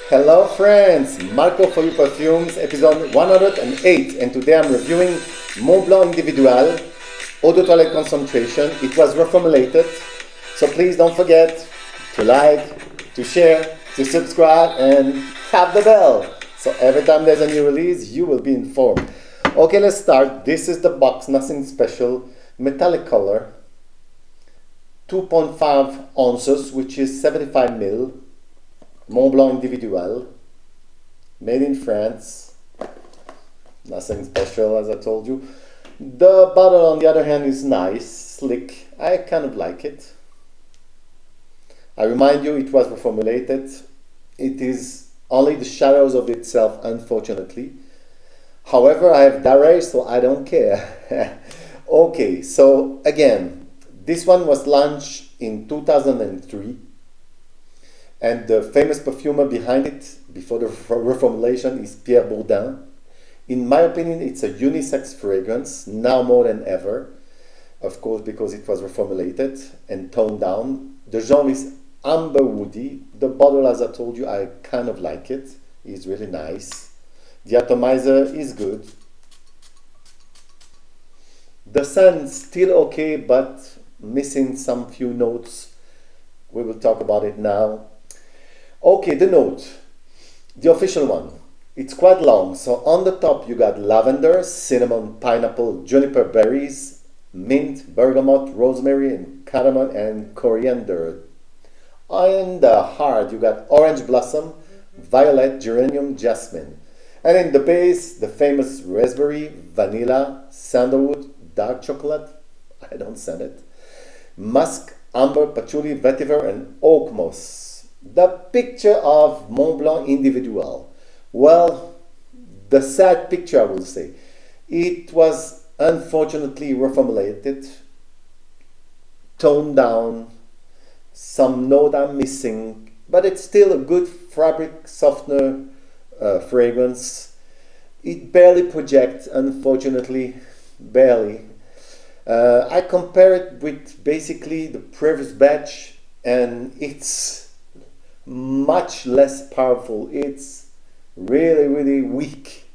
Hello friends, Marco for you Perfumes, episode 108, and today I'm reviewing Mont Blanc Individual Eau de Toilette Concentration. It was reformulated, so please don't forget to like, to share, to subscribe, and tap the bell. So every time there's a new release, you will be informed. Okay, let's start. This is the box, nothing special. Metallic color, 2.5 ounces, which is 75 ml. Mont Blanc Individual, made in France. Nothing special, as I told you. The bottle, on the other hand, is nice, slick. I kind of like it. I remind you, it was reformulated. It is only the shadows of itself, unfortunately. However, I have Daarej, so I don't care. Okay, so again, this one was launched in 2003. And the famous perfumer behind it, before the reformulation, is Pierre Bourdin. In my opinion, it's a unisex fragrance, now more than ever. Of course, because it was reformulated and toned down. The genre is amber woody. The bottle, as I told you, I kind of like it. It's really nice. The atomizer is good. The scent still okay, but missing some few notes. We will talk about it now. Okay, the note, the official one. It's quite long. So on the top you got lavender, cinnamon, pineapple, juniper berries, mint, bergamot, rosemary, and cardamom and coriander. On the heart you got orange blossom, violet, geranium, jasmine. And in the base, the famous raspberry, vanilla, sandalwood, dark chocolate, I don't send it, musk, amber, patchouli, vetiver, and oak moss. The picture of Mont Blanc Individual. Well, the sad picture, I will say. It was unfortunately reformulated, toned down, some note are missing, but it's still a good fabric softener fragrance. It barely projects, unfortunately, barely. I compare it with basically the previous batch, and it's much less powerful. It's really weak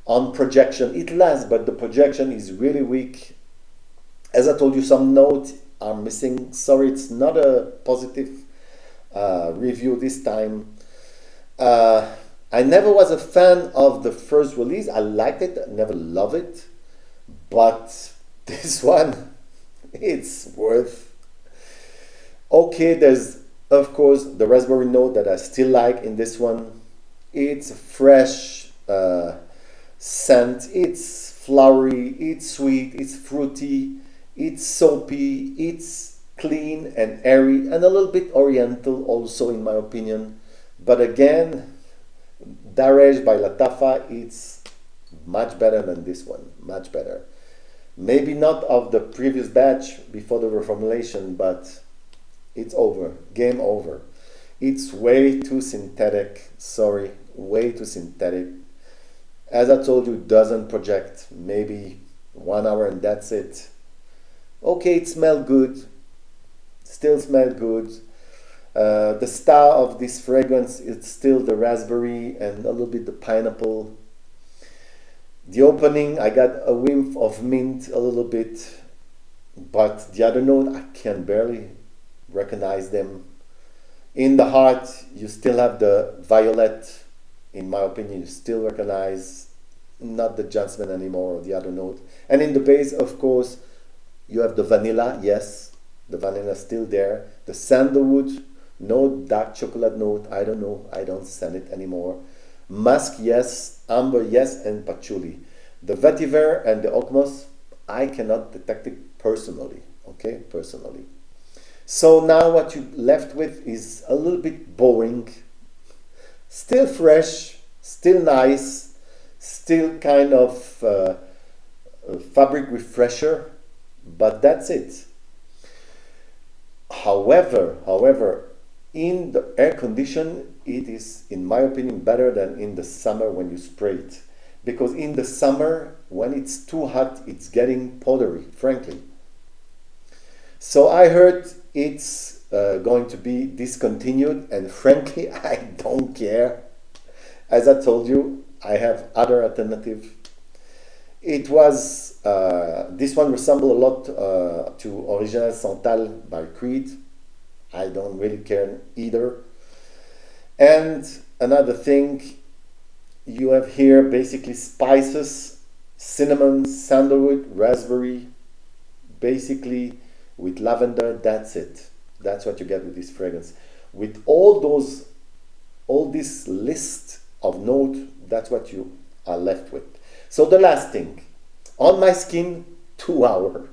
on projection. It lasts, but the projection is really weak. As I told you, some notes are missing. Sorry, it's not a positive review this time. I never was a fan of the first release. I liked it, I never loved it, but this one, it's worth. Okay, there's of course the raspberry note that I still like in this one. It's a fresh scent, it's flowery, it's sweet, it's fruity, it's soapy, it's clean and airy, and a little bit oriental also in my opinion. But again, Daarej by Latafa, it's much better than this one, much better. Maybe not of the previous batch before the reformulation, but it's over, game over. It's way too synthetic, sorry, way too synthetic. As I told you, it doesn't project, maybe 1 hour and that's it. Okay, it smelled good, still smelled good. The star of this fragrance is still the raspberry and a little bit the pineapple. The opening, I got a whiff of mint a little bit, but the other note, I can barely recognize them. In the heart, you still have the violet. In my opinion, you still recognize not the jasmine anymore or the other note. And in the base, of course, you have the vanilla. Yes, the vanilla is still there. The sandalwood, no dark chocolate note. I don't know. I don't send it anymore. Musk, yes. Amber, yes. And patchouli. The vetiver and the oak moss, I cannot detect it personally. Okay, personally. So now what you left with is a little bit boring. Still fresh, still nice, still kind of fabric refresher, but that's it. However, in the air condition, it is, in my opinion, better than in the summer when you spray it. Because in the summer, when it's too hot, it's getting powdery, frankly. So I heard it's going to be discontinued, and frankly, I don't care. As I told you, I have other alternative. It was, this one resembled a lot to Original Santal by Creed. I don't really care either. And another thing, you have here basically spices, cinnamon, sandalwood, raspberry, basically with lavender. That's it. That's what you get with this fragrance. With all this list of notes, that's what you are left with. So the last thing, on my skin, 2 hours,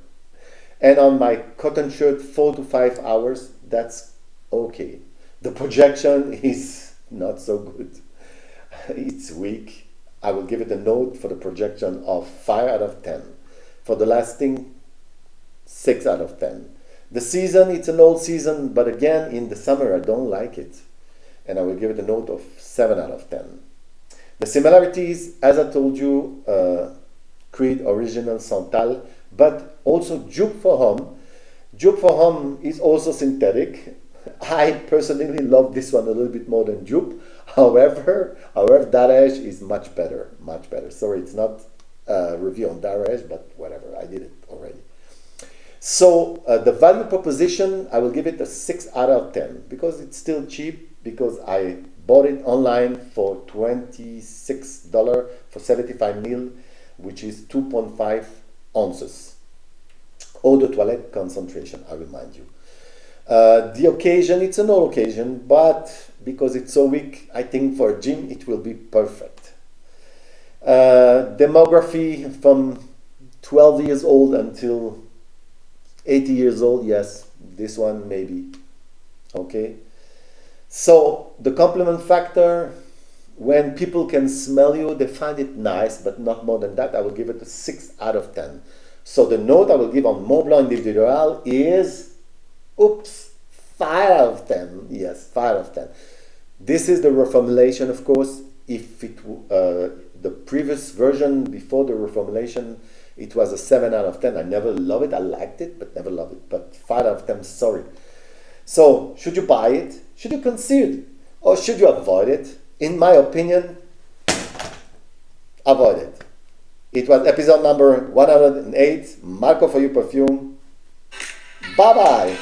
and on my cotton shirt, 4 to 5 hours. That's okay. The projection is not so good. It's weak. I will give it a note for the projection of 5 out of 10. For the lasting, 6 out of 10. The season, it's an old season, but again, in the summer, I don't like it. And I will give it a note of 7 out of 10. The similarities, as I told you, Creed Original Santal, but also Dupe for Homme. Dupe for Homme is also synthetic. I personally love this one a little bit more than Dupe. However, Daarej is much better. Sorry, it's not a review on Daarej, but whatever, I did it already. So the value proposition, I will give it a 6 out of 10 because it's still cheap, because I bought it online for $26 for 75 ml, which is 2.5 ounces. Eau de toilette concentration, I remind you. The occasion, it's an old occasion, but because it's so weak, I think for a gym it will be perfect. Demography from 12 years old until 80 years old, yes, this one maybe. Okay. So the compliment factor, when people can smell you, they find it nice, but not more than that. I will give it a 6 out of 10. So the note I will give on Mont Blanc Individual is, 5 out of 10. Yes, 5 out of 10. This is the reformulation, of course. If it the previous version before the reformulation, it was a 7 out of 10. I never love it. I liked it, but never love it. But 5 out of 10, sorry. So, should you buy it? Should you consider it? Or should you avoid it? In my opinion, avoid it. It was episode number 108. Marco for you perfume. Bye-bye.